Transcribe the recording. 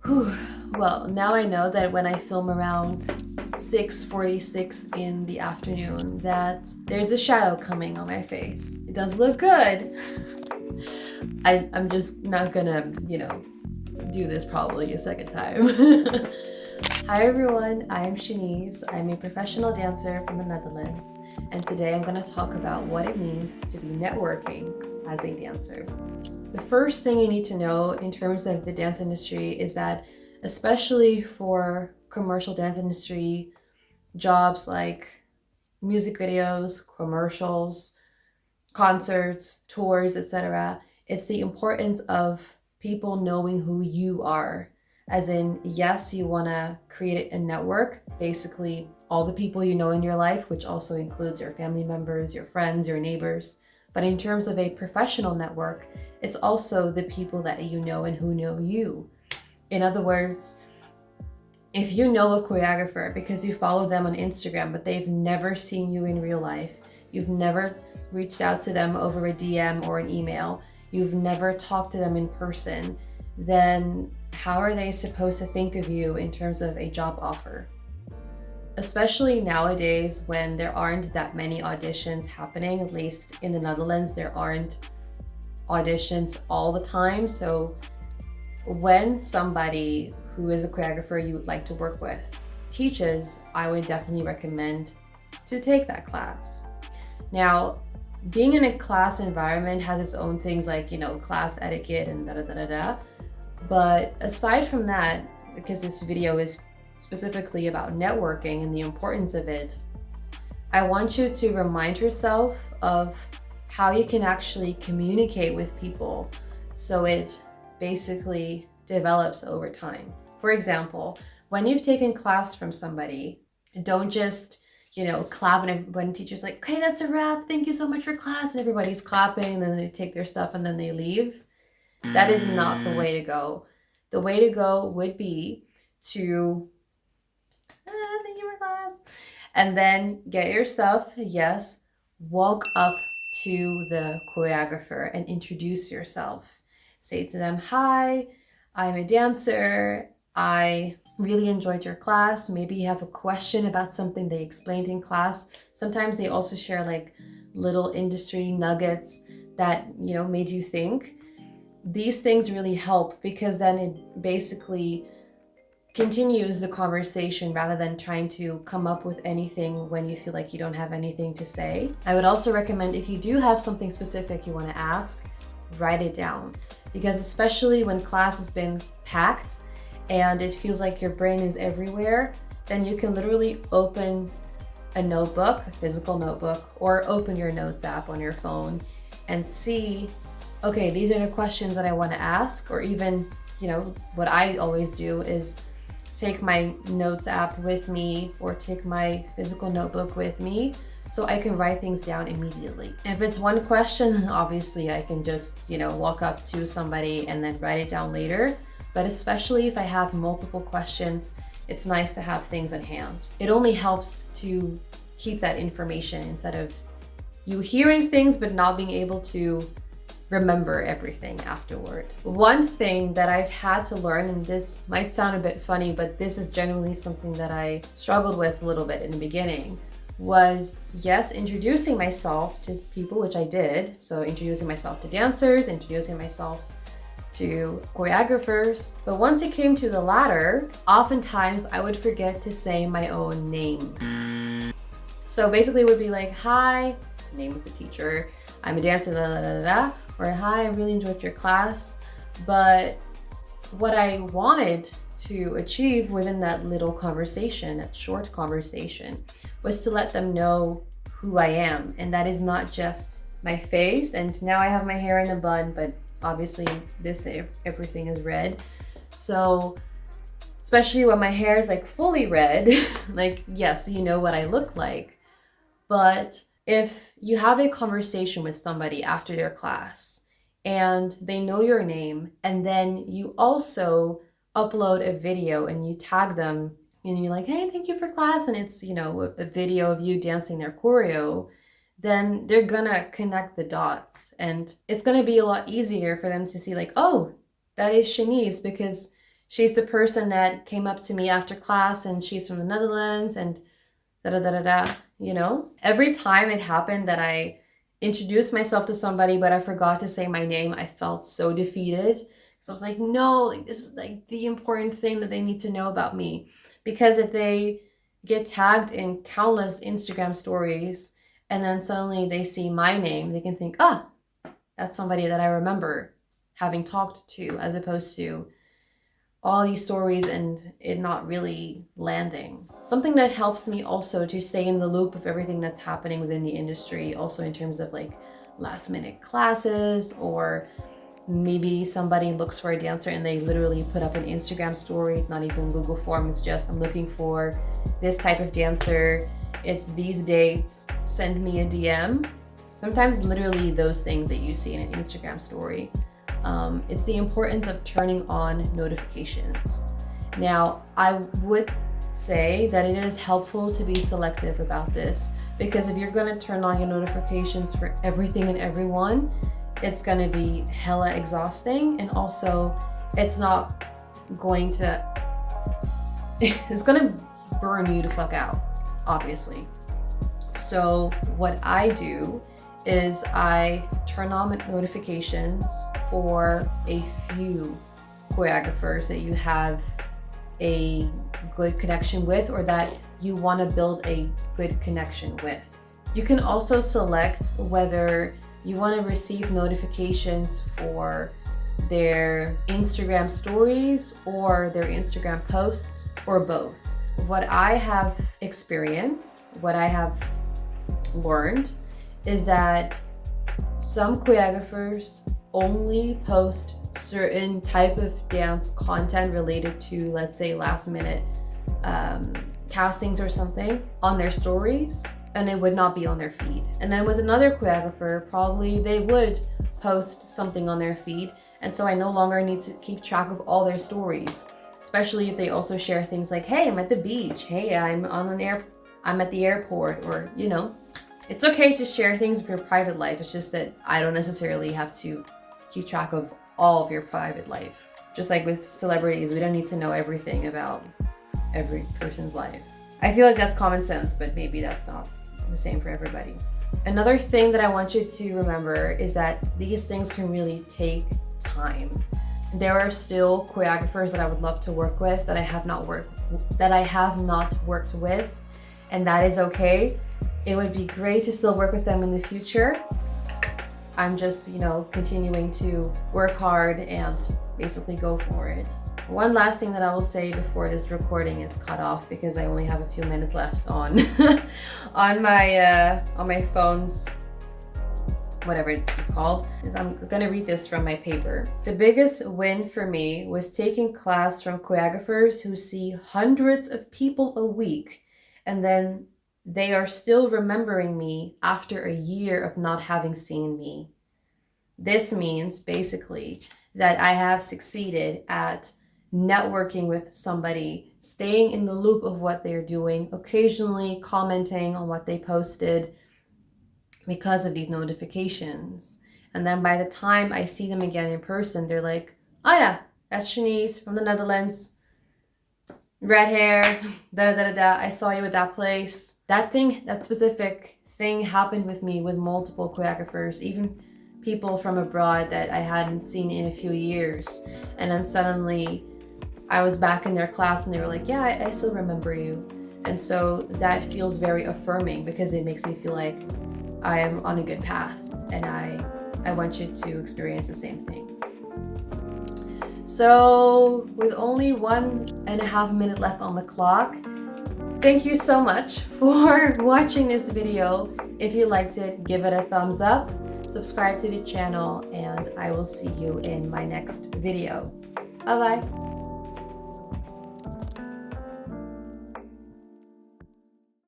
Whew. Well, now I know that when I film around 6:46 in the afternoon that there's a shadow coming on my face. It does look good. I'm just not gonna, do this probably a second time. Hi everyone, I'm Shanice. I'm a professional dancer from the Netherlands, and today I'm going to talk about what it means to be networking as a dancer. The first thing you need to know in terms of the dance industry is that, especially for commercial dance industry jobs like music videos, commercials, concerts, tours, etc., it's the importance of people knowing who you are. As in, yes, you want to create a network, basically all the people you know in your life, which also includes your family members, your friends, your neighbors. But in terms of a professional network, it's also the people that you know and who know you. In other words, if you know a choreographer because you follow them on Instagram, but they've never seen you in real life, you've never reached out to them over a DM or an email, you've never talked to them in person, then how are they supposed to think of you in terms of a job offer? Especially nowadays when there aren't that many auditions happening, at least in the Netherlands, there aren't auditions all the time. So when somebody who is a choreographer you would like to work with teaches, I would definitely recommend to take that class. Now, being in a class environment has its own things like, class etiquette and da-da-da-da-da. But aside from that, because this video is specifically about networking and the importance of it, I want you to remind yourself of how you can actually communicate with people so it basically develops over time. For example, when you've taken class from somebody, don't just clap and when teacher's like, okay, that's a wrap, thank you so much for class, and everybody's clapping and then they take their stuff and then they leave. That is not the way to go. The way to go would be to thank you for class, and then get your stuff. Yes, walk up to the choreographer and introduce yourself. Say to them, hi, I'm a dancer, I really enjoyed your class. Maybe you have a question about something they explained in class. Sometimes they also share like little industry nuggets that made you think. These things really help because then it basically continues the conversation rather than trying to come up with anything when you feel like you don't have anything to say. I would also recommend, if you do have something specific you want to ask, write it down, because especially when class has been packed and it feels like your brain is everywhere, then you can literally open a notebook, a physical notebook, or open your notes app on your phone and see, okay, these are the questions that I want to ask. Or even, what I always do is take my notes app with me or take my physical notebook with me so I can write things down immediately. If it's one question, obviously I can just, walk up to somebody and then write it down later. But especially if I have multiple questions, it's nice to have things in hand. It only helps to keep that information instead of you hearing things but not being able to remember everything afterward. One thing that I've had to learn, and this might sound a bit funny, but this is genuinely something that I struggled with a little bit in the beginning, was yes, introducing myself to people, which I did. So introducing myself to dancers, introducing myself to choreographers. But once it came to the latter, oftentimes I would forget to say my own name. So basically it would be like, hi, name of the teacher, I'm a dancer, da da da da, or hi, I really enjoyed your class. But what I wanted to achieve within that little conversation, that short conversation, was to let them know who I am. And that is not just my face. And now I have my hair in a bun, but obviously everything is red. So especially when my hair is like fully red, like, yes, you know what I look like. But if you have a conversation with somebody after their class and they know your name, and then you also upload a video and you tag them and you're like, hey, thank you for class, and it's, a video of you dancing their choreo, then they're gonna connect the dots. And it's gonna be a lot easier for them to see like, oh, that is Shanice, because she's the person that came up to me after class and she's from the Netherlands and da da da da da, you know? Every time it happened that I introduced myself to somebody but I forgot to say my name, I felt so defeated. So I was like, no, like this is like the important thing that they need to know about me. Because if they get tagged in countless Instagram stories and then suddenly they see my name, they can think, ah, that's somebody that I remember having talked to, as opposed to all these stories and it not really landing. Something that helps me also to stay in the loop of everything that's happening within the industry, also in terms of like last minute classes, or maybe somebody looks for a dancer and they literally put up an Instagram story, not even Google form, it's just, I'm looking for this type of dancer, it's these dates, send me a DM. Sometimes literally those things that you see in an Instagram story. It's the importance of turning on notifications. Now, I would say that it is helpful to be selective about this, because if you're going to turn on your notifications for everything and everyone, it's going to be hella exhausting, and also it's not going to it's going to burn you to fuck out, obviously. So what I do is I turn on notifications for a few choreographers that you have a good connection with, or that you want to build a good connection with. You can also select whether you want to receive notifications for their Instagram stories or their Instagram posts, or both. What I have experienced, what I have learned, is that some choreographers only post certain type of dance content related to, let's say, last minute castings or something on their stories, and it would not be on their feed. And then with another choreographer, probably they would post something on their feed, and so I no longer need to keep track of all their stories, especially if they also share things like, hey, I'm at the beach, hey, I'm at the airport, or, you know. It's okay to share things of your private life. It's just that I don't necessarily have to keep track of all of your private life. Just like with celebrities, we don't need to know everything about every person's life. I feel like that's common sense, but maybe that's not the same for everybody. Another thing that I want you to remember is that these things can really take time. There are still choreographers that I would love to work with that I have not worked with, and that is okay. It would be great to still work with them in the future. I'm just, you know, continuing to work hard and basically go for it. One last thing that I will say before this recording is cut off, because I only have a few minutes left on on my phone's, whatever it's called, is I'm gonna read this from my paper. The biggest win for me was taking class from choreographers who see hundreds of people a week, and then they are still remembering me after a year of not having seen me. This means basically that I have succeeded at networking with somebody, staying in the loop of what they're doing, occasionally commenting on what they posted because of these notifications. And then by the time I see them again in person, they're like, oh yeah, that's Shanice from the Netherlands. Red hair, da da da da, I saw you at that place. That specific thing happened with me with multiple choreographers, even people from abroad that I hadn't seen in a few years. And then suddenly I was back in their class and they were like, yeah, I still remember you. And so that feels very affirming, because it makes me feel like I am on a good path, and I want you to experience the same thing. So with only 1.5 minutes left on the clock, thank you so much for watching this video. If you liked it, give it a thumbs up, subscribe to the channel, and I will see you in my next video. Bye bye.